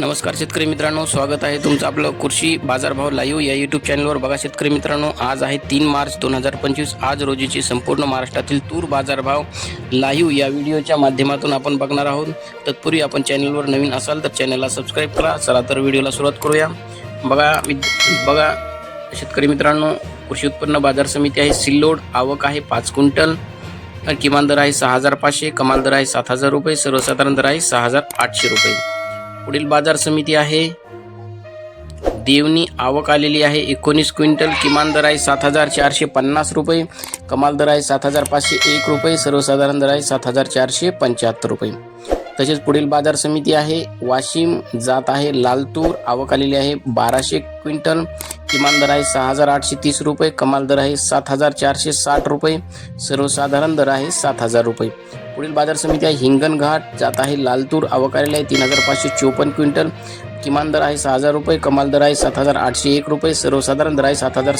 नमस्कार शेतकरी मित्रांनो, स्वागत आहे तुमचं आपलं कृषी बाजारभाव लाईव्ह या यूट्यूब चॅनलवर. बघा शेतकरी मित्रांनो, आज आहे 3 मार्च 2025. आज रोजीची संपूर्ण महाराष्ट्रातील तूर बाजारभाव लाईव्ह या व्हिडिओच्या माध्यमातून आपण बघणार आहोत. तत्पूर्वी आपण चॅनलवर नवीन असाल तर चॅनलला सबस्क्राईब करा. चला तर व्हिडिओला सुरुवात करूया. बघा शेतकरी मित्रांनो, कृषी उत्पन्न बाजार समिती आहे सिल्लोड. आवक आहे 5 क्विंटल. किमान दर आहे 6500, कमाल दर आहे 7000 रुपये, सर्वसाधारण दर आहे 6800 रुपये. पुढील बाजार समिती आहे देवणी. आवक आलेली आहे 19 क्विंटल. किमान दर आहे 7450 रुपये, कमाल दर आहे 7501 रुपये, सर्वसाधारण दर आहे 7475 रुपये. तसेच पुढील बाजार समिती आहे वाशिम. जात आहे लालतूर. आवक आलेली आहे 1200 क्विंटल. किमान दर आहे 6830 रुपये, कमाल दर आहे 7460 रुपये, सर्वसाधारण दर आहे 7000 रुपये. पुढील बाजार समिती आहे हिंगणघाट. जात आहे लालतूर. आवक आलेली आहे 3554 क्विंटल. किमान दर आहे 6000 रुपये, कमाल दर आहे 7801 रुपये, सर्वसाधारण दर आहे 7000